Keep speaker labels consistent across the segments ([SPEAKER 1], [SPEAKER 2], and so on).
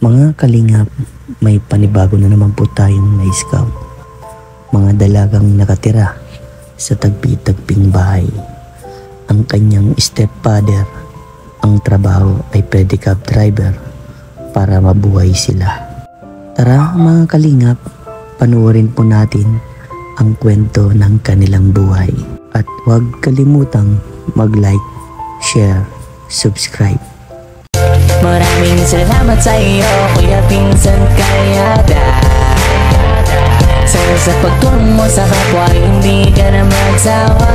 [SPEAKER 1] Mga kalingap, may panibago na naman po tayong na-scout. Mga dalagang nakatira sa tagpi-tagping bahay. Ang kanyang stepfather, ang trabaho ay pedicab driver para mabuhay sila. Tara mga kalingap, panuorin po natin ang kwento ng kanilang buhay. At huwag kalimutang mag-like, share, subscribe.
[SPEAKER 2] Maraming salamat sa iyo, Kuya Vincent Calyada. Sana sa pagtulong mo sa kapwa, hindi ka na magsawa.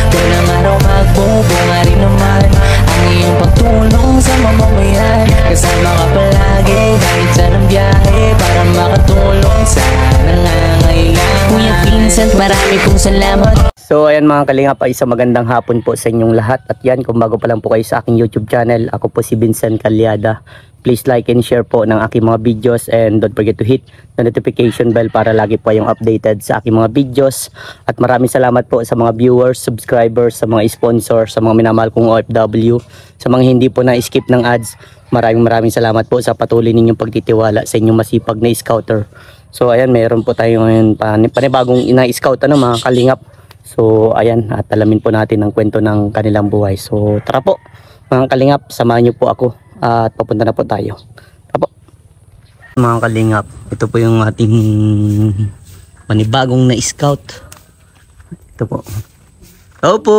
[SPEAKER 2] Walang araw magbubunga rin naman ang iyong pagtulong sa mamamayan. Kasama ka palagi kahit saan ang biyahe para makatulong sa nangangailangan. Kuya Vincent, marami pong salamat.
[SPEAKER 1] So ayan mga kalingap, ay isang magandang hapon po sa inyong lahat. At yan, kung bago pa lang po kayo sa aking YouTube channel, ako po si Vincent Calyada. Please like and share po ng aking mga videos, and don't forget to hit the notification bell para lagi po yung updated sa aking mga videos. At maraming salamat po sa mga viewers, subscribers, sa mga sponsors, sa mga minamahal kong OFW, sa mga hindi po na-skip ng ads. Maraming salamat po sa patuloy ninyong pagtitiwala sa inyong masipag na scouter. So ayan, mayroon po tayo ngayon panibagong ina-scout mga kalingap. So ayan, at alamin po natin ang kwento ng kanilang buhay. So tara po mga kalingap, samahan niyo po ako at papunta na po tayo. Tara po mga kalingap, ito po yung ating panibagong na-scout. Ito po. Hello po,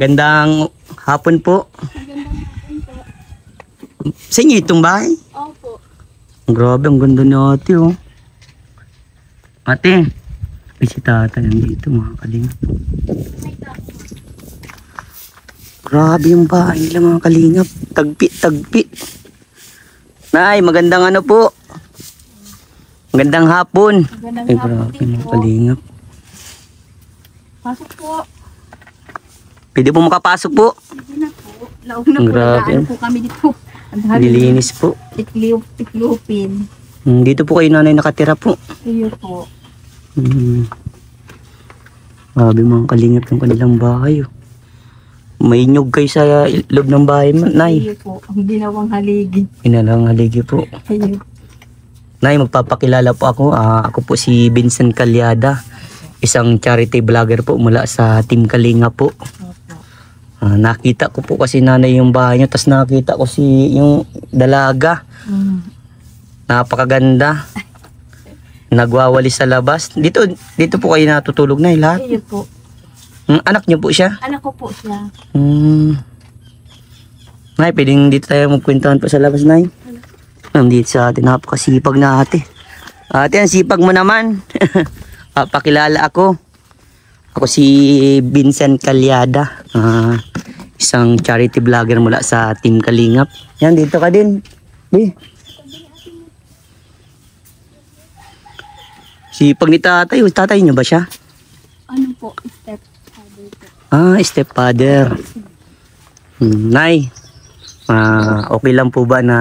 [SPEAKER 1] gandang hapon po. Sa inyo itong bahay?
[SPEAKER 3] Opo.
[SPEAKER 1] Grabe, ang ganda ni ate oh. Ate, may si tatay nandito mga kalingap. Grabe yung bahay nila mga kalingap. Tagpi. Nay, magandang ano po. Magandang hapon. Ay, grabe mga kalingap.
[SPEAKER 3] Pasok po.
[SPEAKER 1] Pwede po makapasok po.
[SPEAKER 3] Sige na po. Laog na po.
[SPEAKER 1] Grabe.
[SPEAKER 3] Ano po kami dito.
[SPEAKER 1] Nilinis po.
[SPEAKER 3] Tiklupin.
[SPEAKER 1] Dito po kayo nanay nakatira po.
[SPEAKER 3] Iyo po.
[SPEAKER 1] Grabe mga kalingap yung kanilang bahay oh. May nyug kayo sa loob ng bahay nay.
[SPEAKER 3] Iyo po. Ang ginawang haligi.
[SPEAKER 1] Inalang haligi po.
[SPEAKER 3] Iyo.
[SPEAKER 1] Nay, magpapakilala po ako. Ako po si Vincent Calyada, isang charity vlogger po mula sa Team Kalinga po. Nakita ko po kasi nanay yung bahay nyo, tapos nakita ko si yung dalaga. Napakaganda. Nagwawalis sa labas. Dito po kayo natutulog na lahat.
[SPEAKER 3] Iyo po.
[SPEAKER 1] Anak nyo po siya?
[SPEAKER 3] Anak ko po siya.
[SPEAKER 1] Nay, pwedeng dito tayo magkwentuhan po sa labas, nay. Nandito sa atin, napakasipag na ate. Ate, ang sipag mo naman. Pakilala ako. Ako si Vincent Calyada. Isang charity vlogger mula sa Team Kalingap. Yan, dito ka din. Sipag ni tatay. Tatay nyo ba siya?
[SPEAKER 3] Ano po? Stepfather po.
[SPEAKER 1] Stepfather. Nay, okay lang po ba na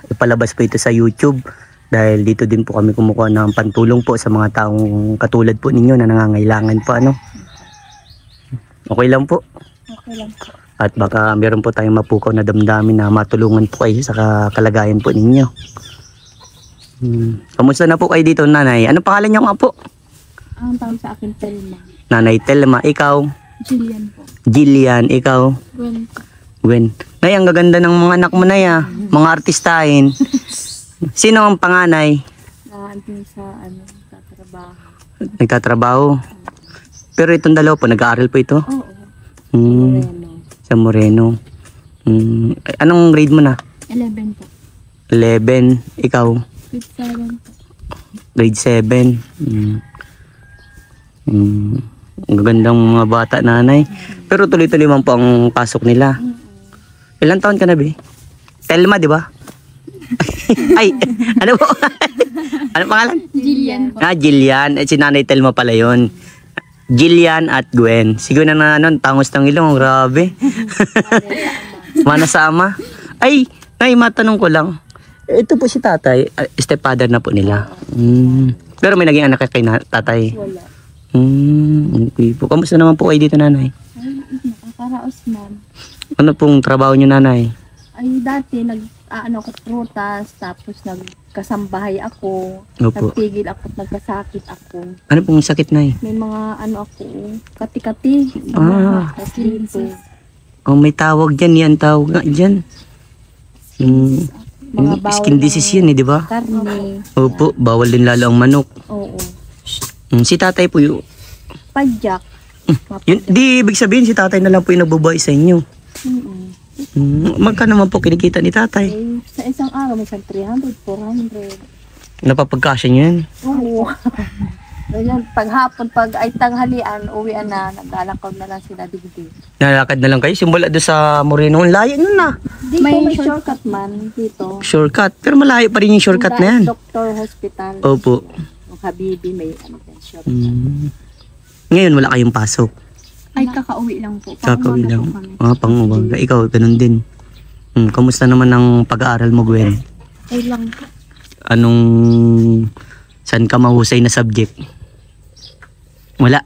[SPEAKER 1] ipalabas po ito sa YouTube? Dahil dito din po kami kumukuha ng pantulong po sa mga taong katulad po ninyo na nangangailangan po ano. Okay lang po.
[SPEAKER 3] Okay lang po.
[SPEAKER 1] At baka meron po tayong mapukaw na damdamin na matulungan po kayo sa kalagayan po ninyo. Kamusta na po kayo dito, nanay? Ano pangalan niyo nga po?
[SPEAKER 3] Ang tawag sa akin, Telma.
[SPEAKER 1] Nanay Telma, ikaw?
[SPEAKER 3] Jillian po.
[SPEAKER 1] Jillian, ikaw?
[SPEAKER 3] Gwen po.
[SPEAKER 1] Gwen. Nay, ang gaganda ng mga anak mo na ya. Mga artistahin. Sino ang panganay?
[SPEAKER 3] Nandun sa sa trabaho.
[SPEAKER 1] Nagtatrabaho. Pero itong dalawa po, nag-aaral po ito?
[SPEAKER 3] Oo.
[SPEAKER 1] Hmm. Sa Moreno. Anong grade mo na?
[SPEAKER 3] 11 po.
[SPEAKER 1] 11. Ikaw?
[SPEAKER 3] Grade 7 po.
[SPEAKER 1] Grade 7. Ang gagandang mga bata, nanay. Pero tuloy-tuloy man po ang pasok nila. Ilang taon ka na, be? Telma, di ba? Ay, ano po? Ano pangalan?
[SPEAKER 3] Jillian po.
[SPEAKER 1] Jillian. Si nanay Telma pala yun. Jillian at Gwen. Siguro na tangos ng ilong. Grabe. Mana sa ama. Ay, matanong ko lang. Ito po si tatay. Stepfather na po nila. Pero may naging anak kay tatay.
[SPEAKER 3] Wala.
[SPEAKER 1] Okay po. Kamusta naman po kayo dito, nanay?
[SPEAKER 3] Ay, para Osman.
[SPEAKER 1] Ano pong trabaho niyo, nanay?
[SPEAKER 3] Ay, dati nag-ano ako prutas, tapos nagkasambahay ako.
[SPEAKER 1] Opo.
[SPEAKER 3] Nagtigil ako at nagkasakit ako.
[SPEAKER 1] Ano pong sakit na eh?
[SPEAKER 3] May mga ano ako, kati-kati.
[SPEAKER 1] Ah.
[SPEAKER 3] Tapos dito.
[SPEAKER 1] Oh, may tawag dyan. Yan tawag nga dyan.
[SPEAKER 3] Mga bawal
[SPEAKER 1] Skin disease yan eh, di ba?
[SPEAKER 3] karne.
[SPEAKER 1] Opo, bawal din lalo ang manok.
[SPEAKER 3] Oo.
[SPEAKER 1] Si tatay po yung...
[SPEAKER 3] Padyak.
[SPEAKER 1] Yun, di ibig sabihin si tatay na lang po yung nagbabae sa inyo. Magkano naman po kinikita ni tatay?
[SPEAKER 3] Eh, sa isang araw, may isang 300, 400.
[SPEAKER 1] Napapagkasya niyo yan?
[SPEAKER 3] Oo. Ganyan, paghapon, pag ay tanghalian, uwian na, naglalakaw na lang sila digdig.
[SPEAKER 1] Nalakad na lang kayo, simula doon sa Moreno. Ang layo nun na.
[SPEAKER 3] Dito may shortcut man, dito.
[SPEAKER 1] Shortcut. Pero malayo pa rin yung shortcut na yan.
[SPEAKER 3] Doctor Hospital.
[SPEAKER 1] Opo.
[SPEAKER 3] Yung Habibi, may ano din, shortcut.
[SPEAKER 1] Ngayon wala kayong pasok.
[SPEAKER 3] Ay, kakauwi lang po.
[SPEAKER 1] Kakawin lang.
[SPEAKER 3] Pangumaga po kami.
[SPEAKER 1] Pang-umaga. Ikaw, ganun din. Kamusta naman ang pag-aaral mo, Gwen?
[SPEAKER 3] Ay lang po.
[SPEAKER 1] Anong... Saan ka mahusay na subject? Wala.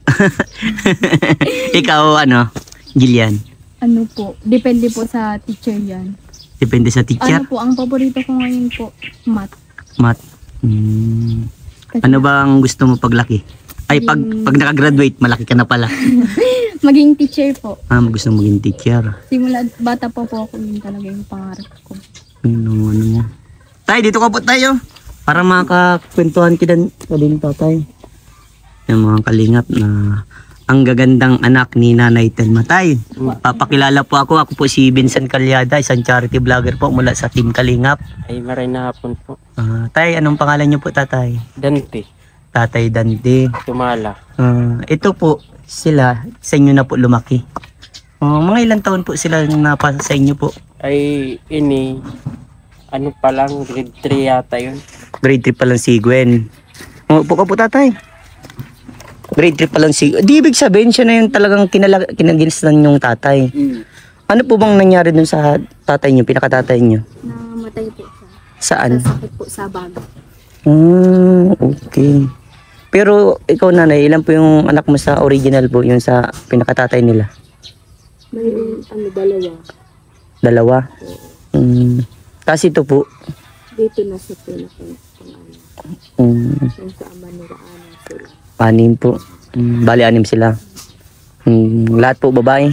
[SPEAKER 1] Ikaw, ano? Gillian?
[SPEAKER 3] Ano po, depende po sa teacher yan.
[SPEAKER 1] Depende sa teacher?
[SPEAKER 3] Ano po, ang paborito ko ngayon po, math.
[SPEAKER 1] Math?
[SPEAKER 3] Kasi
[SPEAKER 1] Ano ba ang gusto mo paglaki? Ay, pag nakagraduate, malaki ka na pala.
[SPEAKER 3] maging teacher po.
[SPEAKER 1] Gusto mo maging teacher.
[SPEAKER 3] Simula bata po ako, yun talaga yung pangarap ko.
[SPEAKER 1] Ano mo? Tay, dito ka po tayo. Para makakwentuhan kita din tatay. Yung mga kalingap na ang gagandang anak ni Nanay Telma. Tay, papakilala po ako. Ako po si Vincent Calyada, isang charity vlogger po mula sa Team Kalingap.
[SPEAKER 4] Ay, maray na hapon po.
[SPEAKER 1] Tay, anong pangalan niyo po, tatay?
[SPEAKER 4] Dante,
[SPEAKER 1] Tatay Dante.
[SPEAKER 4] Tumala.
[SPEAKER 1] Ito po, sila, sa inyo na po lumaki. Mga ilang taon po sila nung napasa sa inyo po?
[SPEAKER 4] Ay, ini, ano pa lang, grade 3 yata yun.
[SPEAKER 1] Grade 3 pa lang si Gwen. Upo ka po, tatay. Grade 3 pa lang si... Di ibig sabihin siya na yung talagang kinaginstan yung tatay. Ano po bang nangyari dun sa tatay niyo, pinakatatay niyo?
[SPEAKER 3] Namatay po siya.
[SPEAKER 1] Saan?
[SPEAKER 3] Sakit po sa baga.
[SPEAKER 1] Okay. Pero ikaw, nanay, ilan po yung anak mo sa original po, yung sa pinakatatay nila?
[SPEAKER 3] May dalawa.
[SPEAKER 1] Dalawa? Kasi ito po.
[SPEAKER 3] Dito na sa pinaka-pangalan. Yung sa ama nila, anim sila.
[SPEAKER 1] Anim po. Bali, anim sila. Lahat po babae?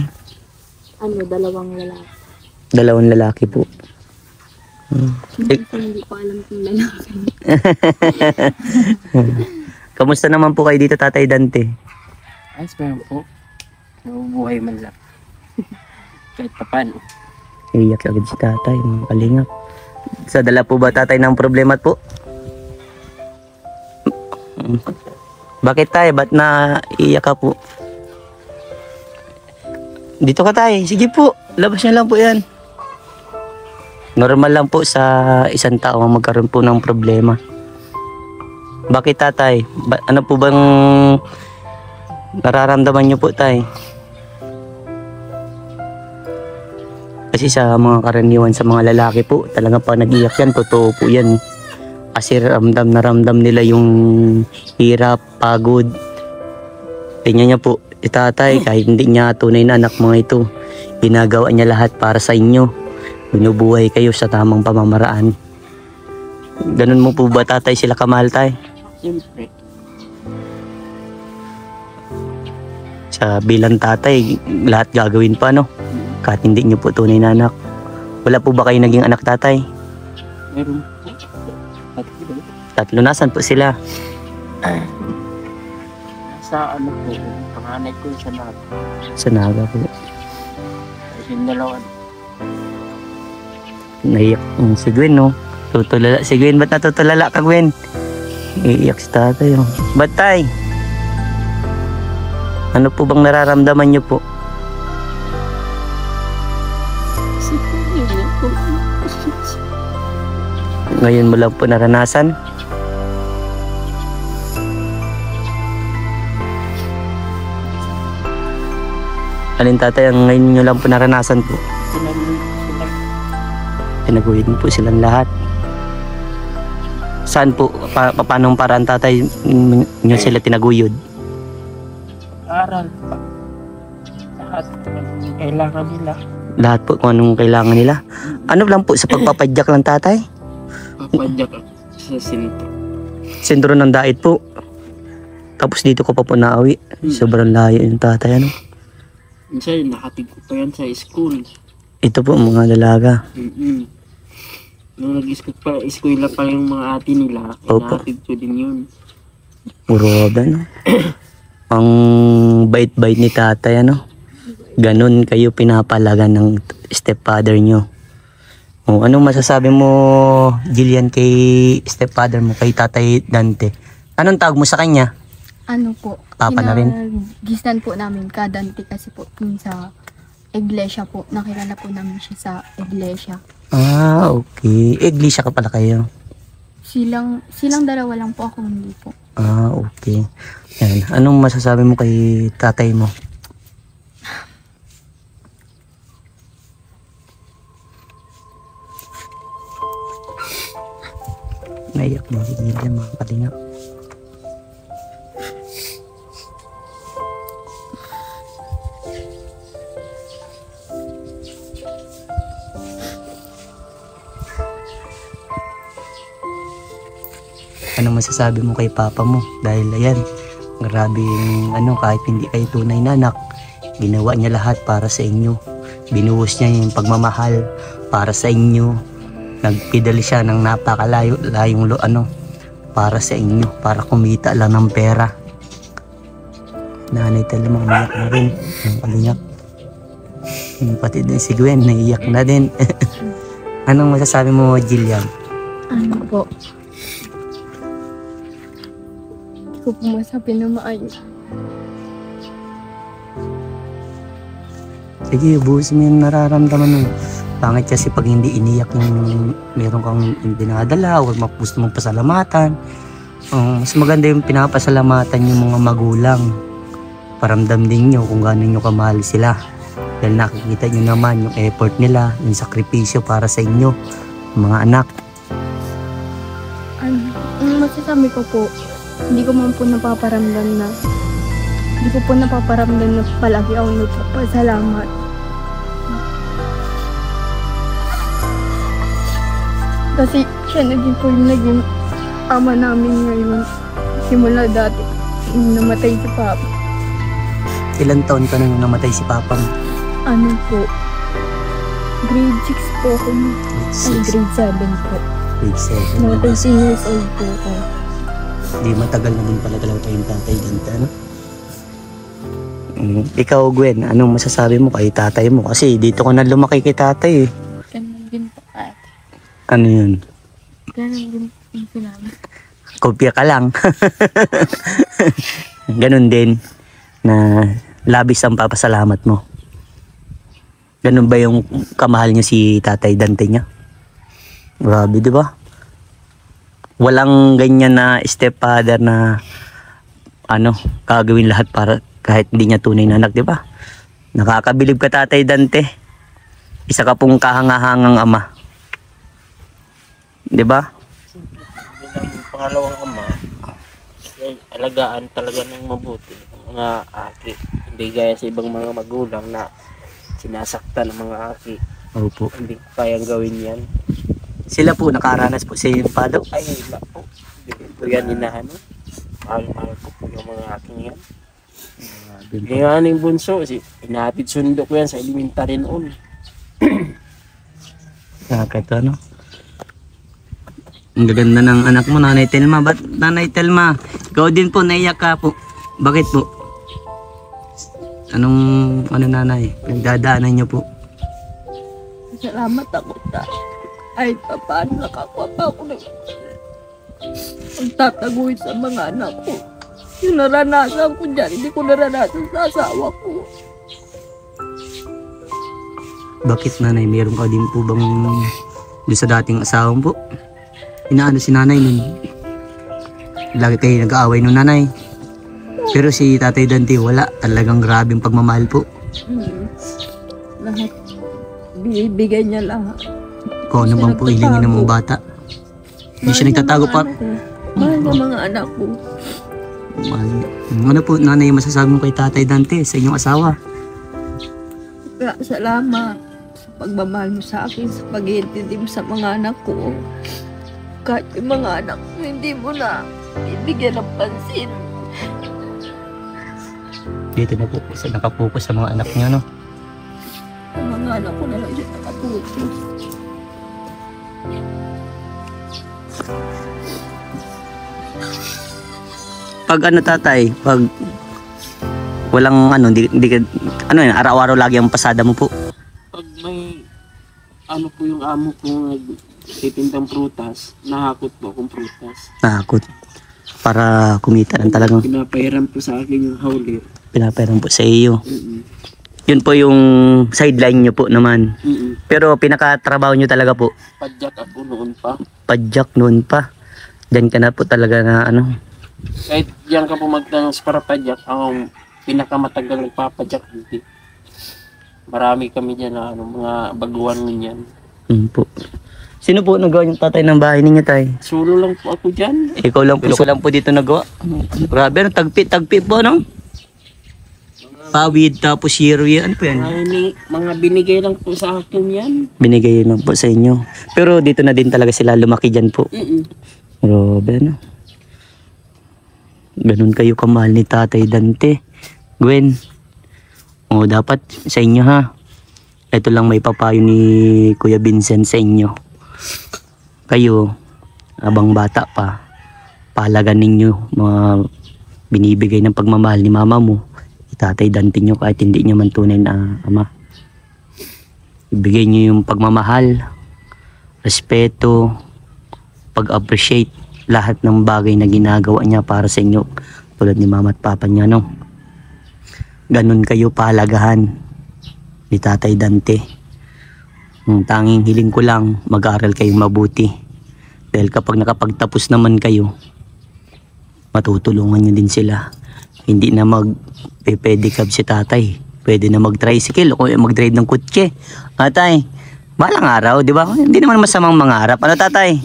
[SPEAKER 3] Dalawang lalaki.
[SPEAKER 1] Dalawang lalaki po.
[SPEAKER 3] Hindi ko alam kung lalaki.
[SPEAKER 1] Kamusta naman po kayo dito, Tatay Dante?
[SPEAKER 4] Ayos ba yun po? Nabubuhay man lang. Kahit pa paano.
[SPEAKER 1] Iyak agad si tatay, mga kalingap. Sa dala po ba tatay ng problema po? Bakit tayo? Ba't na iyak ka po? Dito ka tayo. Sige po. Labas niya lang po yan. Normal lang po sa isang tao ang magkaroon po ng problema. Bakit tatay? Ano po bang nararamdaman niyo po tay? Kasi sa mga karaniwan sa mga lalaki po, talaga pag nag-iyak yan, totoo po yan. Kasi ramdam na ramdam nila yung hirap, pagod. Tingnan niya po, tatay, kahit hindi niya tunay na anak mga ito, ginagawa niya lahat para sa inyo. Binubuhay kayo sa tamang pamamaraan. Ganun mo po ba tatay sila kamahal tay?
[SPEAKER 4] Siyempre.
[SPEAKER 1] Sa bilang tatay, lahat gagawin pa no? Kahit hindi niyo po tunay na anak. Wala po ba kayo naging anak tatay?
[SPEAKER 4] Meron po. Tatlo.
[SPEAKER 1] Tatlo, nasan po sila?
[SPEAKER 4] Nasa ano po, panganay ko sa lahat.
[SPEAKER 1] Sa Naga po.
[SPEAKER 4] Yung dalawa.
[SPEAKER 1] Naiyak si Gwen no? Tutulala si Gwen. Ba't natutulala ka Gwen? Iiyak si tatay oh. Ba't tay? Ano po bang nararamdaman niyo po? Ngayon mo lang po naranasan? Alin tatay ang ngayon nyo lang po naranasan po? Tinaguyod mo po silang lahat. Saan po? Paanong paraan tatay nyo sila tinaguyod?
[SPEAKER 4] Aral pa. Lahat ng kailangan nila.
[SPEAKER 1] Lahat po kung anong kailangan nila. Ano lang po sa pagpapadyak lang tatay?
[SPEAKER 4] Papadyak ako sa sentro.
[SPEAKER 1] Sentro ng dait po. Tapos dito ko pa po nauwi. Sobrang layo yung tatay ano.
[SPEAKER 4] Minsan, nakatig ko pa yan sa school.
[SPEAKER 1] Ito po mga dalaga.
[SPEAKER 4] Nung nag-school pa, eskwela pa yung mga ate nila,
[SPEAKER 1] Opo.
[SPEAKER 4] nakatig ko din yun.
[SPEAKER 1] Uroda no. Ang bait-bait ni tatay ano. Ganun kayo pinapalaga ng stepfather nyo. O, anong masasabi mo, Jillian, kay stepfather mo, kay Tatay Dante? Anong tawag mo sa kanya?
[SPEAKER 3] Ano po?
[SPEAKER 1] Papa na rin?
[SPEAKER 3] Gisnan po namin kadante kasi po yung sa iglesia po. Nakilala po namin siya sa iglesia.
[SPEAKER 1] Ah, okay. Iglesia ka pala kayo.
[SPEAKER 3] Silang dalawa lang po ako, hindi po.
[SPEAKER 1] Ah, okay. Yan. Anong masasabi mo kay tatay mo? Naiyak mo si Jillian mga kalingap. Anong masasabi mo kay papa mo? Dahil ayan, grabing kahit hindi kayo tunay na anak, ginawa niya lahat para sa inyo. Binuhos niya yung pagmamahal para sa inyo. Nagpidali siya ng napakalayo-layong para sa inyo, para kumita lang ng pera. Nanay Telma, umiyak na rin. Ang kalingap. Pati din si Gwen, naiyak na din. Anong masasabi mo, Jillian?
[SPEAKER 3] Ano po? Hindi ko po masabi na maayos.
[SPEAKER 1] Sige, buhos mo yung nararamdaman mo. Pangit kasi pag hindi iniyak yung meron kang dinadala o gusto mong pasalamatan. Mas maganda yung pinapasalamatan yung mga magulang. Paramdam din nyo kung gaano nyo kamahal sila. Dahil nakikita nyo naman yung effort nila, yung sakripisyo para sa inyo, mga anak.
[SPEAKER 3] Ang masasabi ko po, hindi ko man po napaparamdam na palagi ako nagpapasalamat. Kasi siya na din po yung naging ama namin ngayon. Simula dati, namatay si Papa.
[SPEAKER 1] Ilang taon ka nung namatay si Papa mo?
[SPEAKER 3] Ano po? Grade 6 po ako. Ay, grade 7 po.
[SPEAKER 1] Grade 7.
[SPEAKER 3] Namatay 10 years old po ako.
[SPEAKER 1] Di matagal na din pala talaga kayong tatay Dante, ano? Ikaw, Gwen, anong masasabi mo kay tatay mo? Kasi dito ka na lumaki kay tatay eh.
[SPEAKER 3] Ganun din po ate.
[SPEAKER 1] Ano yun?
[SPEAKER 3] Ganun din po yung sinabi.
[SPEAKER 1] Kopya ka lang. Ganun din na labis ang papasalamat mo. Ganun ba yung kamahal niya si Tatay Dante niya? Grabe, di ba? Walang ganyan na stepfather na gagawin lahat para kahit hindi niya tunay na anak, di ba? Nakakabilib ka, Tatay Dante. Isa ka pong kahangahangang ama. Di ba?
[SPEAKER 4] Bilang pangalawang ama, ay alagaan talaga ng mabuti ang mga aki. Hindi gaya sa ibang mga magulang na sinasaktan ng mga aki.
[SPEAKER 1] Opo.
[SPEAKER 4] Hindi kayang gawin yan.
[SPEAKER 1] Sila po nakaranas po sa iyong pado.
[SPEAKER 4] Ay, wala po. Hindi ko yan inaano. Mahal ko po yung mga aking yan. Yung aning bunso, inatid sundo ko yan sa elementary noon.
[SPEAKER 1] Nakakita, no? Ang gaganda ng anak mo, Nanay Telma. Ba't, Nanay Telma, ikaw din po, naiyak ka po. Bakit po? Anong, nanay? Nagdadaanan niyo po?
[SPEAKER 3] Salamat ako sa ay paano nakakuha pa ako ng pagtataguin sa mga anak ko. Yung naranasan ko dyan, hindi ko naranasan sa asawa ko.
[SPEAKER 1] Bakit, nanay? Meron ka din po bang doon sa dating asawa mo po? Inaano si nanay nun? Lagi kayo nag-aaway nun, nanay. Pero si Tatay Dante wala. Talagang grabing pagmamahal po.
[SPEAKER 3] Lahat. Bibigay niya lahat.
[SPEAKER 1] Kung ano bang po ilingin ng mga bata. Hindi siya nagtatago pa.
[SPEAKER 3] Mahal ng mga anak ko.
[SPEAKER 1] Ano po, nanay, masasabi mo kay Tatay Dante sa inyong asawa?
[SPEAKER 3] Salamat. pagmamahal mo sa akin, sa pag-iintindi mo sa mga anak ko. Kahit yung mga anak mo, hindi mo na bibigyan ng pansin.
[SPEAKER 1] Dito na po sa nakapokus sa mga anak niya, no?
[SPEAKER 3] Ang mga anak ko na lang siya nakatuto.
[SPEAKER 1] Pag ano tatay, pag walang ano, di ano yun, araw-araw lagi ang pasada mo po.
[SPEAKER 4] Pag may ano po yung amo ko nagtitindang prutas, nahakot po akong prutas.
[SPEAKER 1] Nakakot. Para kumita ng talagang
[SPEAKER 4] Pinapahiram po sa akin yung hauler.
[SPEAKER 1] pinaperang po sa iyo.
[SPEAKER 4] Mm-mm.
[SPEAKER 1] Yun po yung sideline nyo po naman.
[SPEAKER 4] Mm-mm.
[SPEAKER 1] Pero pinakatrabaho nyo talaga po,
[SPEAKER 4] Padyak ako noon pa.
[SPEAKER 1] padyak noon pa. Diyan ka na po talaga na ano.
[SPEAKER 4] Kahit diyan ka po magtanong para padyak, ang pinakamatagal nagpapadyak hindi. Marami kami dyan na ano, mga baguhan niyan.
[SPEAKER 1] Po. Sino po nagawa yung tatay ng bahay ninyo, tay?
[SPEAKER 4] Solo lang po ako dyan.
[SPEAKER 1] Ikaw lang po. Ikaw lang po dito nagawa. Grabe, ano, tagpi po, no? Pawid, tapos zero yan. Ano po yan?
[SPEAKER 4] Mga binigay lang po sa akin yan.
[SPEAKER 1] Binigay lang po sa inyo. Pero dito na din talaga sila lumaki dyan po.
[SPEAKER 4] Mm-mm.
[SPEAKER 1] Grabe, no? Ganun kayo kamahal ni Tatay Dante. Gwen. O, dapat sa inyo, ha? Ito lang may papayo ni Kuya Vincent sa inyo. Kayo, abang bata pa, pahalagan ninyo mga binibigay ng pagmamahal ni mama mo. Tatay Dante nyo kahit hindi nyo man tunay na ama. Ibigay nyo yung pagmamahal, respeto, pag-appreciate lahat ng bagay na ginagawa niya para sa inyo. Tulad ni mama at papa niya, no? Ganun kayo pahalagahan ni Tatay Dante. Ang tanging hiling ko lang, mag-aaral kayong mabuti. Dahil kapag nakapagtapos naman kayo, matutulungan nyo din sila. Hindi na mag-pedicab si tatay. Pwede na mag-tricycle o mag-drive ng kutse. Tatay, balang araw, di ba? Hindi naman masamang mangarap. Ano tatay?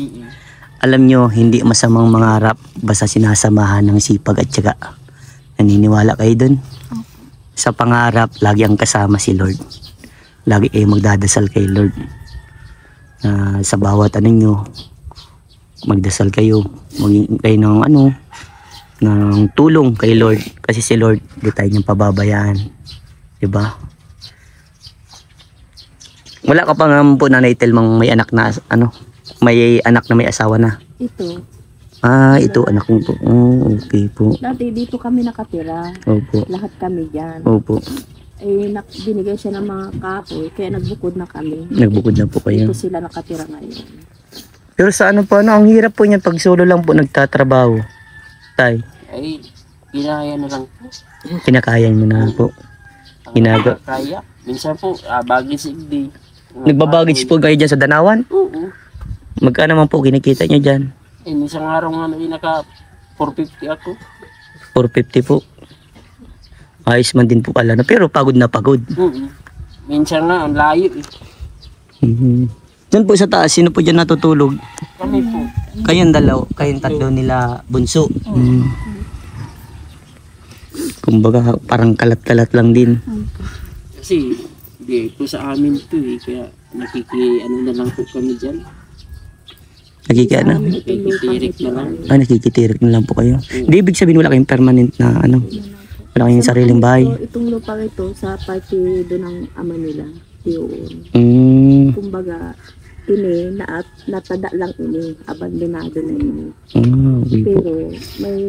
[SPEAKER 1] Alam nyo, hindi masamang mangarap basta sinasamahan ng sipag at syaga. Naniniwala kayo dun? Sa pangarap, lagi ang kasama si Lord. Lagi kayo magdadasal kay Lord. Sa bawat ano nyo, magdasal kayo. Maging kayo ng ano, ng tulong kay Lord. Kasi si Lord, di tayo niyang pababayaan. Diba? Wala ka pa nga po Nanay Telmang may anak na ano, may anak na may asawa na.
[SPEAKER 5] Ito.
[SPEAKER 1] Ito anak mo po. Oh, okay po.
[SPEAKER 5] Dati dito kami nakatira.
[SPEAKER 1] Opo.
[SPEAKER 5] Lahat kami dyan.
[SPEAKER 1] Opo.
[SPEAKER 5] Binigay siya ng mga kahoy, kaya nagbukod na kami.
[SPEAKER 1] Nagbukod na po kayo.
[SPEAKER 5] Dito sila nakatira ngayon.
[SPEAKER 1] Pero sa ano po, ano, ang hirap po niyan pag solo lang po nagtatrabaho. Tay,
[SPEAKER 4] Ay, kinaya na lang po.
[SPEAKER 1] kinakaya mo na po. Ginaga.
[SPEAKER 4] Kaya. Minsan po, bagis hindi.
[SPEAKER 1] Nagbabagage po kayo dyan sa Danawan?
[SPEAKER 4] Oo.
[SPEAKER 1] Magkano man po kinikita nyo dyan?
[SPEAKER 4] Minsan araw nga naka 450 ako.
[SPEAKER 1] 450 po. Ayos man din po pala. No? Pero pagod na pagod.
[SPEAKER 4] Minsan nga, ang layo eh.
[SPEAKER 1] Diyan po sa taas, sino po dyan natutulog?
[SPEAKER 4] Kami po.
[SPEAKER 1] Kayong dalaw, kayong tatlo nila bunso. Kumbaga parang kalat-kalat lang din.
[SPEAKER 4] Kasi, hindi po sa amin to eh. Kaya ano na lang po kami dyan. Nakikitirik na lang.
[SPEAKER 1] Nakikitirik na lang po kayo. Hindi ibig sabihin wala kayong permanent na ano. Wala kayong sariling bahay.
[SPEAKER 5] Itong lupa ito sa party doon ng ama nila. Yun. Kumbaga, natada lang ini. Abandonado na ini.
[SPEAKER 1] Okay po.
[SPEAKER 5] Pero may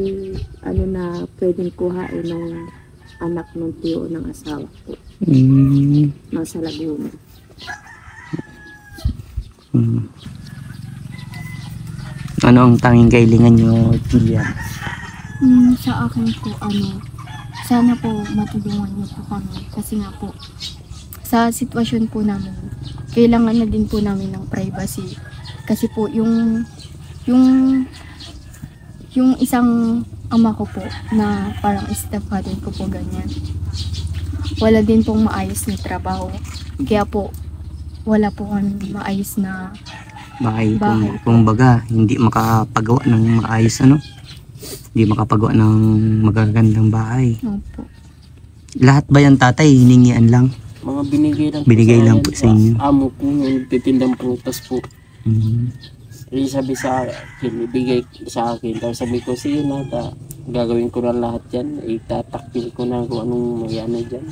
[SPEAKER 5] ano na pwedeng kuhain ng anak ng tiyo ng asawa ko. Nasa Laguna.
[SPEAKER 1] Ano ang tanging kailangan nyo, Julia?
[SPEAKER 3] Sa akin po, sana po matulungan niyo po kami. Kasi nga po, sa sitwasyon po namin, kailangan na din po namin ng privacy. Kasi po, yung isang ama ko po, na parang stepfather ko po ganyan, wala din pong maayos na trabaho. Kaya po, wala po kami maayos na
[SPEAKER 1] Bahay.
[SPEAKER 3] Bahay.
[SPEAKER 1] Kumbaga, hindi makapagawa ng maayos ano? Hindi makapagawa ng magagandang bahay.
[SPEAKER 3] Opo.
[SPEAKER 1] Lahat ba yan tatay, hiningian lang?
[SPEAKER 4] Mga binigay lang
[SPEAKER 1] Binigay lang po sa inyo.
[SPEAKER 4] Amo ko yung titindang prutas po.
[SPEAKER 1] Mm.
[SPEAKER 4] Yung sabi sa akin, ibigay sa akin. Tapos sabi ko, sige na, gagawin ko na lahat yan. Itatakpil ko na kung anong magyana dyan.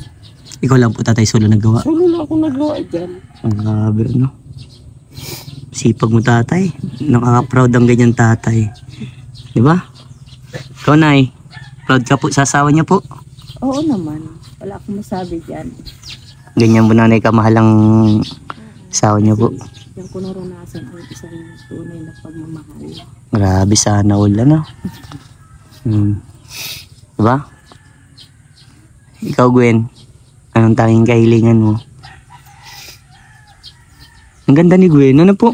[SPEAKER 1] Ikaw lang po tatay solo nagawa.
[SPEAKER 4] Solo na ako nagawa dyan.
[SPEAKER 1] Ang grabe ano. Sipag mo tatay. Nakaka-proud ang ganyan tatay. Di ba? Ikaw nay, proud ka po sa asawa niya po.
[SPEAKER 5] Oo naman. Wala akong masabi dyan.
[SPEAKER 1] Ganyan mo nanay kamahal ang asawa niya po.
[SPEAKER 5] Yung ko naranasan ang isang tunay na pagmamahal.
[SPEAKER 1] Grabe sana all ano. Diba? Ikaw Gwen, anong tanging kahilingan mo? Ang ganda ni Gwen, ano po?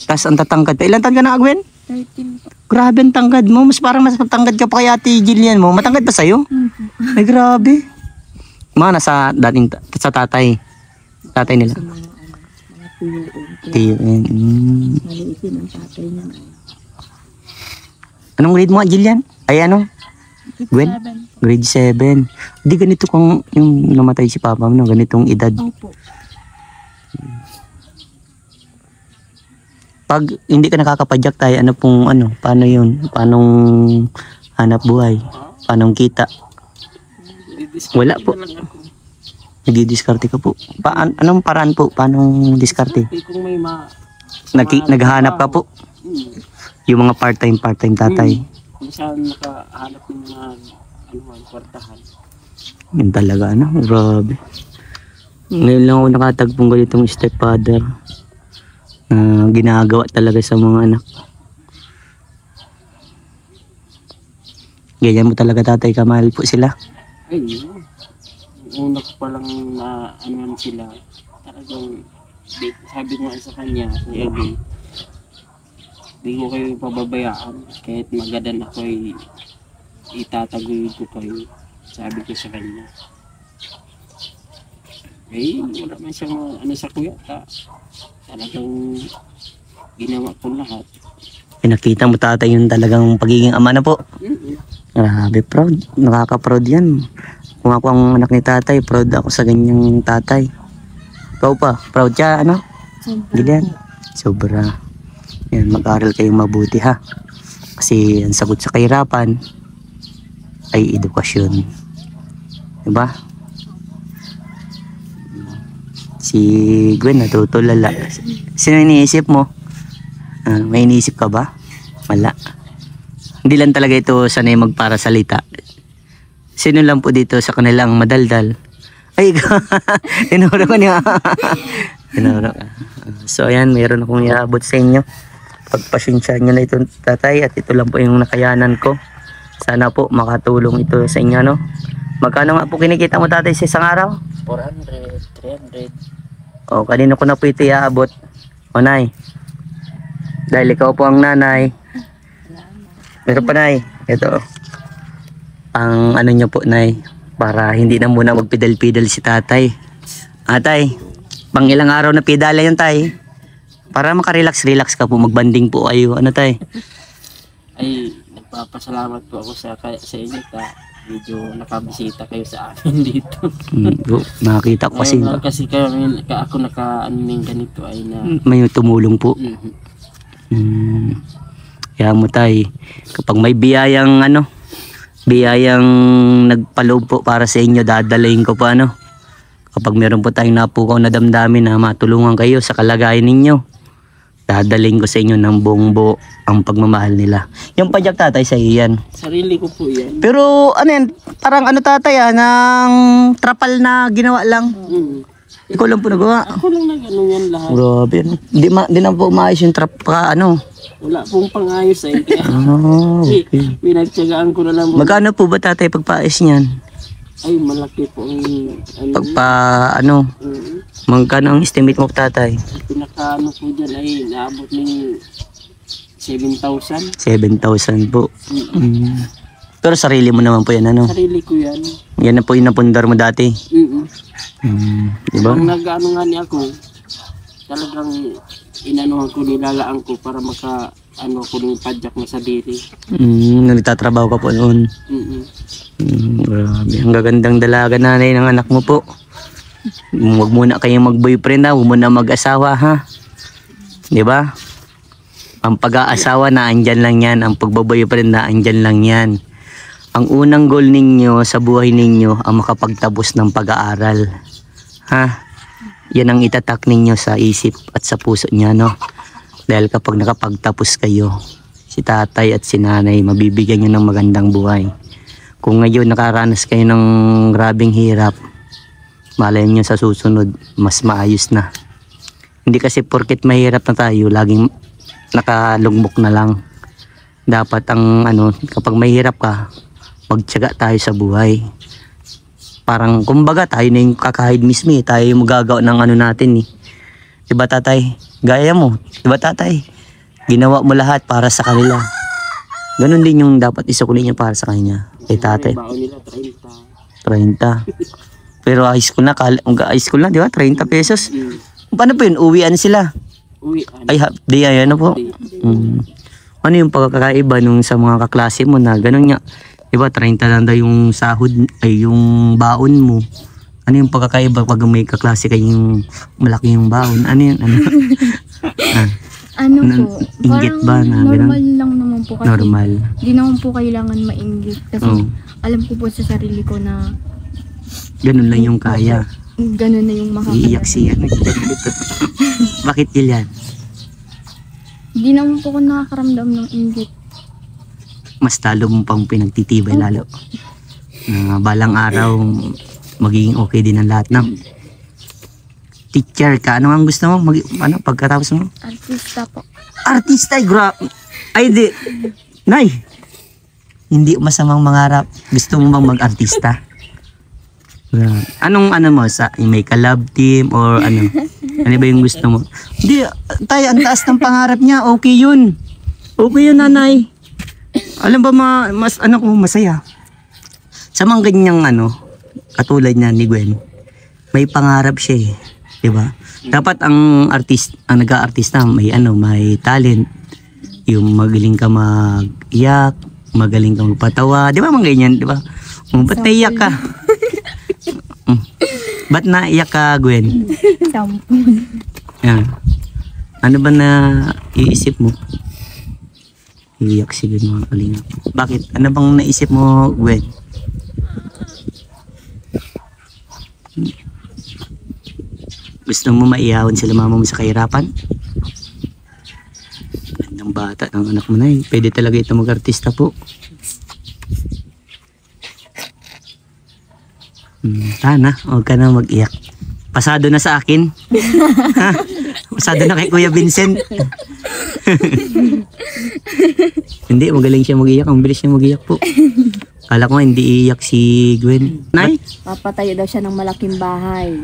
[SPEAKER 1] Tas ang tatangkad pa. Ilan taon ka na Gwen?
[SPEAKER 3] 13 po.
[SPEAKER 1] Grabe ang tangkad mo. Mas parang mas matangkad ka pa kay Ate Jillian mo. Matangkad pa sa'yo? Ay grabe. Mga nasa dating sa tatay. Tatay nila.
[SPEAKER 5] Sa mga tuyuon.
[SPEAKER 1] Tiyon.
[SPEAKER 5] Maliitin ang tatay niya.
[SPEAKER 1] Anong grade mo Jillian? Ay ano? Gwen?
[SPEAKER 3] 7 po.
[SPEAKER 1] Grade 7. Di ganito kung yung namatay si Papa mo, no? Ganitong edad.
[SPEAKER 3] Opo.
[SPEAKER 1] Pag hindi ka nakakapadyak tayo, ano pong ano, paano yun? Paanong hanap buhay? Paanong kita? Wala po. Nagdi-diskarte ka po. Anong paraan po? Paanong diskarte?
[SPEAKER 4] Kung may
[SPEAKER 1] Naghahanap ka po? Yung mga part-time tatay.
[SPEAKER 4] Kung saan nakahanap ng mga kwartahan.
[SPEAKER 1] Yun talaga, ano? Grabe. Ngayon lang ako nakatagpong ganitong stepfather na ginagawa talaga sa mga anak. Ganyan mo talaga tatay, kamahal po sila.
[SPEAKER 4] Ay, yun. Una ko palang na ano sila. Talagang sabi ko nga sa kanya, Kuya Gay, di ko kayo pababayaan. Kahit magadan ako ay itataguyod ko kayo. Sabi ko sa kanya. Eh, wala man siyang ano sa kuya. Talagang ginawa ko lahat.
[SPEAKER 1] Pinakita mo tatay yung talagang pagiging ama na po. Grabe, proud. Nakaka-proud yan. Kung ako ang anak ni tatay, proud ako sa ganyang tatay. Ikaw pa, proud siya, ano?
[SPEAKER 3] Sobra
[SPEAKER 1] Gilian?
[SPEAKER 3] po.
[SPEAKER 1] Sobra. Yan, mag-aral kayong mabuti ha. Kasi ang sagot sa kahirapan ay edukasyon. Diba? Si Gwen natutulala. Sino iniisip mo? May iniisip ka ba? Wala. Hindi lang talaga ito sanay magparasalita. Sino lang po dito sa kanilang madaldal? Ay, tinuro ko niya. Tinuro ka. So ayan, mayroon akong iabot sa inyo. Pagpasyensyahan nyo na ito tatay at ito lang po yung nakayanan ko. Sana po makatulong ito sa inyo, no? Magkano nga po kinikita mo tatay sa isang araw?
[SPEAKER 4] 400, 300.
[SPEAKER 1] O, kanino ko na po ito iaabot? O, nay. Dahil ikaw po ang nanay. Meron pa, nay. Ito. Ang ano nyo po, nay. Para hindi na muna magpidal-pidal si tatay. Atay, pang ilang araw na pidala yan, tay. Para makarelax-relax ka po. Magbanding po kayo. Ano, tay?
[SPEAKER 4] Ay, nagpapasalamat po ako sa inyo. Medyo nakabisita kayo sa akin dito.
[SPEAKER 1] Nakakita ko kasi.
[SPEAKER 4] Ngayon, kasi ako naka-aning ganito ay na...
[SPEAKER 1] May tumulong po. Kaya mo tay, kapag may biyayang ano, biyayang nagpaloob po para sa inyo, dadalayin ko po ano. Kapag meron po tayong napukaw na damdamin na matulungan kayo sa kalagayan ninyo, dadalayin ko sa inyo ng buong buo ang pagmamahal nila. Yung padyak tatay sa iyan.
[SPEAKER 4] Sarili ko po yan.
[SPEAKER 1] Pero ano yan, parang ano tatay ng trapal na ginawa lang. Ikaw lang po nagawa.
[SPEAKER 4] Ako lang nag-ano yan lahat.
[SPEAKER 1] Grabe. Di na po maayos yung trap ka ano.
[SPEAKER 4] Wala pong pangayos ay kaya.
[SPEAKER 1] Okay.
[SPEAKER 4] Pinagtsagaan ko na lang.
[SPEAKER 1] Magkano po ba tatay pagpaayos niyan?
[SPEAKER 4] Ay, malaki po ang
[SPEAKER 1] Magkano ang estimate mo tatay?
[SPEAKER 4] pinaka po dyan ay naabot ng 7,000.
[SPEAKER 1] 7,000 po. Pero sarili mo naman po yan ano?
[SPEAKER 4] Sarili ko yan.
[SPEAKER 1] Yan na po yung napundar mo dati. Diba?
[SPEAKER 4] Ang nag-ano nga niya ako, talagang inanuhan ko, nilalaan ko para ano ko ng padyak na sa diri.
[SPEAKER 1] Nagtatrabaho ka po noon. Grabe. Ang gagandang dalaga nanay ng anak mo po. Huwag muna kayong mag-boyfriend ha, huwag muna mag-asawa ha. Di ba? Ang pag-aasawa na andyan lang yan, ang pagbaboyfriend na andyan lang yan. Ang unang goal ninyo sa buhay ninyo ang makapagtapos ng pag-aaral. Ha? Yan ang itatak ninyo sa isip at sa puso niya, no? Dahil kapag nakapagtapos kayo, si tatay at si nanay mabibigyan nyo ng magandang buhay. Kung ngayon nakaranas kayo ng grabing hirap, malay nyo sa susunod, mas maayos na. Hindi kasi porket mahirap na tayo, laging nakalugmok na lang. Dapat ang kapag mahirap ka, magtiyaga tayo sa buhay. Parang kumbaga tayo na yung kakahid mismo eh. Tayo yung magagawa ng natin eh. Diba tatay? Gaya mo. Diba tatay? Ginawa mo lahat para sa kanila. Ganun din yung dapat isukulin niya para sa kanya. Kay tatay.
[SPEAKER 4] Baon nila 30.
[SPEAKER 1] 30. Pero high school na, di ba? 30 pesos. Paano po yun? Uwian sila?
[SPEAKER 4] Uwi.
[SPEAKER 1] Ay, half day, ano po? Ano yung pagkakaiba nung sa mga kaklase mo na ganun nga? Diba, 30 lang daw yung sahod, ay yung baon mo. Ano yung pagkakaiba pag may kaklase kayong malaki yung baon? Ano yun?
[SPEAKER 3] Ano po,
[SPEAKER 1] inggit ba na
[SPEAKER 3] normal
[SPEAKER 1] ganun?
[SPEAKER 3] lang naman po kasi.
[SPEAKER 1] Normal.
[SPEAKER 3] Di naman po kailangan mainggit kasi alam ko po sa sarili ko na
[SPEAKER 1] Ganun lang yung kaya.
[SPEAKER 3] ganun na yung
[SPEAKER 1] Iiyak siya. Bakit yan?
[SPEAKER 3] Di naman po ko nakakaramdam ng inggit.
[SPEAKER 1] Mas talo mo pang pinagtitibay lalo. Balang araw, magiging okay din ang lahat na. Teacher ka, ano ang gusto mo? Pagkatapos mo?
[SPEAKER 3] Artista po.
[SPEAKER 1] Artista, ay di. Nay, hindi masamang mangarap. Gusto mo bang mag-artista? Anong mo? May ka-love team or ano? Ano ba yung gusto mo? Hindi, tayo, ang taas ng pangarap niya. Okay yun. Okay yun, nanay. Alam ba masaya? Sa mga ganyang katulad niya ni Gwen, may pangarap siya eh. Diba? Dapat ang nag-aartista may talent. Yung magaling ka mag-iyak, magaling ka magpatawa. Diba mga ganyan, diba? Ba't naiyak ka? Ba't naiyak ka, Gwen? Yan. Ano ba na iisip mo? Iiyak si Gwen, mga kalingap. Bakit? Ano bang naisip mo, Gwen? Gusto mo maiyahon sila mama mo sa kahirapan? Gandang bata ng anak mo na eh. Pwede talaga ito mag-artista po. Sana, huwag ka na mag-iyak. Pasado na sa akin. Ha? Pasado na kay Kuya Vincent. Hindi, magaling siya mag-iyak. Ang bilis siya mag-iyak po. Kala ko hindi iiyak si Gwen. Nay?
[SPEAKER 5] Papatayo daw siya ng malaking bahay.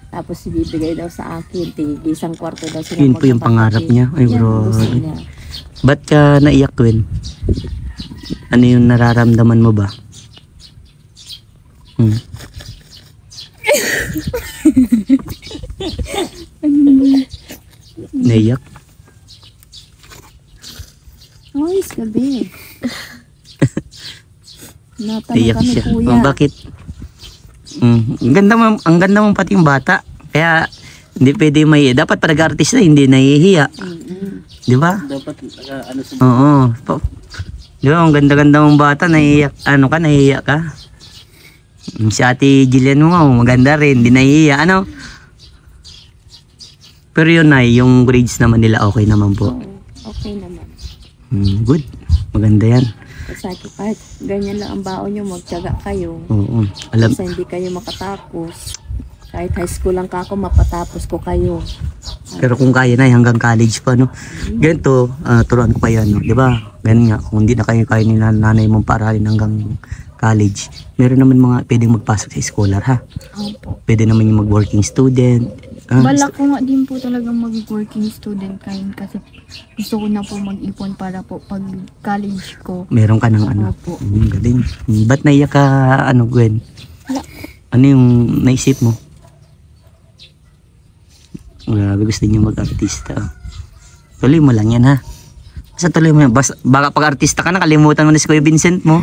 [SPEAKER 5] Tapos ibibigay daw sa akin. Isang kwarto daw siya.
[SPEAKER 1] Yun po yung pangarap niya. Ay bro. Ba't ka naiyak, Gwen? Ano yung nararamdaman mo ba? Naiyak?
[SPEAKER 5] Ayos gabi. Natanong
[SPEAKER 1] Naiyak
[SPEAKER 5] kami
[SPEAKER 1] siya.
[SPEAKER 5] kuya.
[SPEAKER 1] Bakit? Ang ganda mong pati yung bata. Kaya hindi pwede dapat pag artista hindi nahihiya. Di ba?
[SPEAKER 4] Dapat sa
[SPEAKER 1] Oo. Di ba, ang ganda-ganda mong bata, nahihiya. Nahihiya ka? Si Ate Jillian mo, maganda rin, hindi nahihiya. Pero yun na, yung grades naman nila okay naman po.
[SPEAKER 5] Okay naman.
[SPEAKER 1] Good. Maganda yan.
[SPEAKER 5] Kasi kahit ganyan lang ang baon nyo, magtiyaga kayo.
[SPEAKER 1] Oo.
[SPEAKER 5] Kasi hindi kayo makatapos. Kahit high school lang ako, mapatapos ko kayo.
[SPEAKER 1] Pero kung kaya na, hanggang college pa, ganito, turuan ko kayo, di ba? Ganun nga, kung hindi na kayo kaya ni nanay mong paaralin hanggang college, meron naman mga pwedeng magpasok sa scholar, ha?
[SPEAKER 3] Opo.
[SPEAKER 1] Pwede naman yung mag-working student.
[SPEAKER 3] Balak ko nga din po talagang mag-working student kasi gusto ko na po mag-ipon para po pag college ko.
[SPEAKER 1] Meron ka ng
[SPEAKER 3] Opo.
[SPEAKER 1] Galing. Ba't naiyak ka, Gwen?
[SPEAKER 3] Wala.
[SPEAKER 1] Ano yung naisip mo? Grabe, gusto niyo mag-artista. Tuloy mo lang yan, ha? Basta tuloy mo yan. Baka pag artista ka na, kalimutan mo na si Kuya Vincent mo.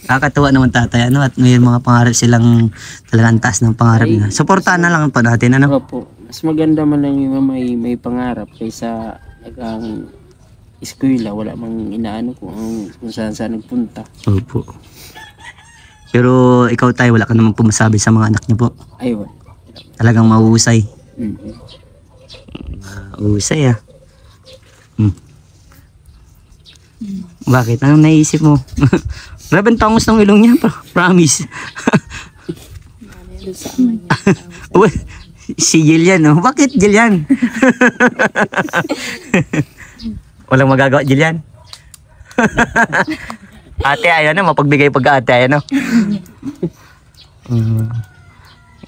[SPEAKER 1] Kakatuwa naman tatay, ano, at may mga pangarap silang talagang taas ng pangarap nila. Suportahan na lang pa natin, ano?
[SPEAKER 4] Opo. Mas maganda man lang yung may pangarap kaysa nagang eskwela, wala mang inaano kung saan nagpunta.
[SPEAKER 1] Opo. Pero ikaw tayo, wala ka naman pumasabi sa mga anak niyo po.
[SPEAKER 4] Ayun.
[SPEAKER 1] Talagang mahuhusay.
[SPEAKER 4] Mm-hmm.
[SPEAKER 1] Mahuhusay ah. Bakit? Anong naisip mo? Grabe ang tangos ng ilong niya, promise.
[SPEAKER 5] Doon sa ama niya.
[SPEAKER 1] Uy, si Jillian, oh. Bakit Jillian? Walang magagawa, Jillian. Ate, ayaw na, mapagbigay pagka-ate, ayaw no?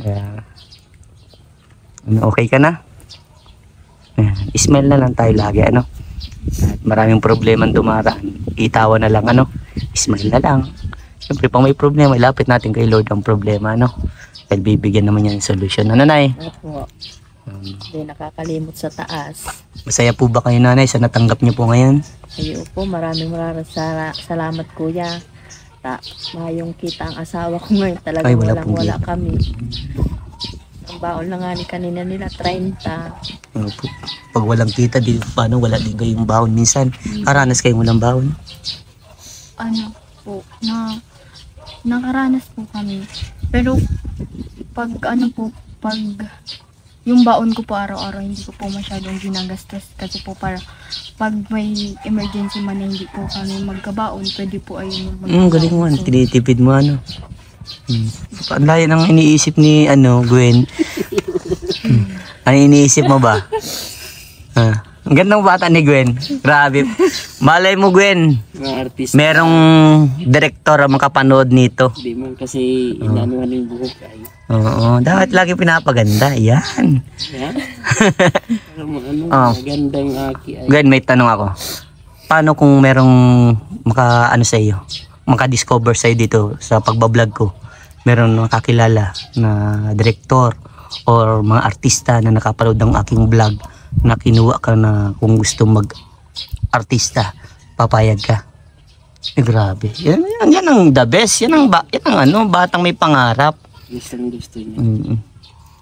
[SPEAKER 1] Yeah. Ano, okay ka na? Ayan, smile na lang tayo lagi, ano? At maraming problema dumaraan, itawa na lang, ano? Smile na lang. Siyempre, pang may problema, ilapit natin kay Lord ang problema, ano? Dahil bibigyan naman niya ng solusyon. Ano, Nay?
[SPEAKER 5] Opo. Hindi nakakalimot sa taas.
[SPEAKER 1] Masaya po ba kayo, Nanay, sa natanggap niyo po ngayon?
[SPEAKER 5] Ayo po, maraming salamat kuya. Mayong kita ang asawa ko ngayon.
[SPEAKER 1] Ay,
[SPEAKER 5] Talagang
[SPEAKER 1] wala
[SPEAKER 5] wala
[SPEAKER 1] pong
[SPEAKER 5] kami. Ang baon na nga ni kanina nila, 30.
[SPEAKER 1] Opo. Pag walang kita, di, paano wala din kayong baon minsan? Karanas kayong walang baon?
[SPEAKER 3] Ano po, nakaranas po kami. Pero pag yung baon ko po araw-araw, hindi ko po masyadong ginagastos kasi po para pag may emergency man na hindi po kami magkabaon, pwede po ayun yung
[SPEAKER 1] Galing mo, tinitipid mo, ano? Ang layo ng iniisip ni, Gwen. Ano iniisip mo ba? Ang gandang bata ni Gwen. Grabe. Malay mo, Gwen.
[SPEAKER 4] Mga artist.
[SPEAKER 1] Merong direktor ang makapanood nito.
[SPEAKER 4] Hindi mo kasi inaanuhan yung buhok ay.
[SPEAKER 1] Oo, dapat lagi pinapaganda. Yan.
[SPEAKER 4] Yeah?
[SPEAKER 1] Oh.
[SPEAKER 4] Magandang aki ay.
[SPEAKER 1] Gwen, may tanong ako. Paano kung merong sa iyo? Maka-discover sa'yo dito sa pagbablog ko? Meron nakakilala na direktor or mga artista na nakapanood ng aking vlog na kinuha ka na kung gusto mag-artista, papayag ka? Grabe. Yan ang the best. Yan ang batang may pangarap.
[SPEAKER 4] Gusto niya.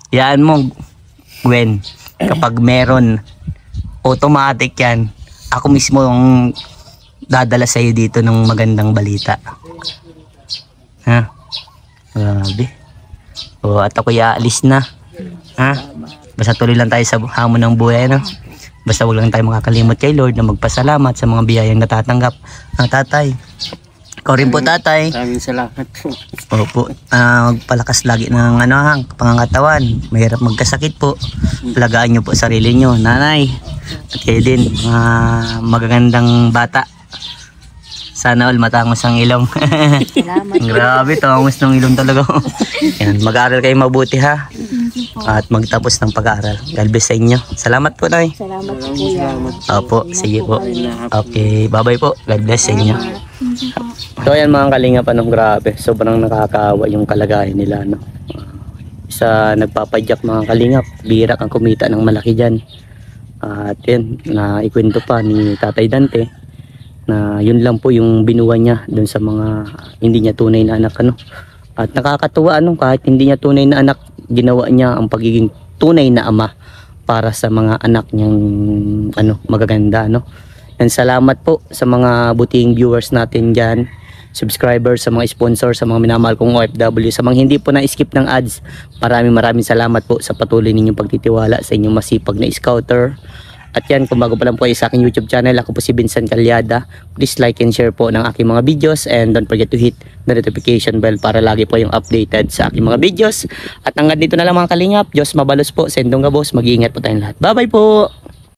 [SPEAKER 1] Yan mo, Gwen. Kapag meron, automatic yan. Ako mismo ang dadala sa'yo dito ng magandang balita. Ha? Grabe. At ako'y aalis na. Ha? Basta tuloy lang tayo sa hamon ng buhay, no? Basta huwag lang tayo makakalimot kay Lord na magpasalamat sa mga biyayang natatanggap. Tatay. Ikaw rin po, tatay.
[SPEAKER 4] Maraming salamat po.
[SPEAKER 1] Opo. Magpalakas lagi ng pangangatawan. Mahirap magkasakit po. Alagaan nyo po sarili nyo. Nanay. At kayo din. Magagandang bata. Sana all matangos ang ilong.
[SPEAKER 5] Salamat.
[SPEAKER 1] Grabe, tangos ng ilong talaga. Yan, mag-aaral kayo mabuti ha. At magtapos ng pag-aaral. God bless sa inyo. Salamat po, Nay.
[SPEAKER 5] Salamat po kuya.
[SPEAKER 1] Opo, sige po. Okay, bye-bye po. God bless sa inyo.
[SPEAKER 3] Hindi po.
[SPEAKER 1] So ayan mga kalingap, grabe. Sobrang nakakaawa yung kalagayan nila, no. Isa nagpapadyak mga kalingap, birak ang kumita ng malaki dyan. At yan, na ikwento pa ni Tatay Dante na yun lang po yung binuwa niya dun sa mga hindi niya tunay na anak, ano. At nakakatuwa, kahit hindi niya tunay na anak, ginawa niya ang pagiging tunay na ama para sa mga anak niyang magaganda, no. And salamat po sa mga buting viewers natin dyan, subscribers, sa mga sponsors, sa mga minamahal kong OFW, sa mga hindi po na-skip ng ads. Maraming salamat po sa patuloy ninyong pagtitiwala sa inyong masipag na scouter. At yan, kung bago pa lang po kayo sa aking YouTube channel, ako po si Vincent Calyada. Please like and share po ng aking mga videos and don't forget to hit the notification bell para lagi po yung updated sa aking mga videos. At hanggang dito na lang mga kalingap. Diyos mabalos po, sendong gabos, mag-iingat po tayong lahat. Bye bye po!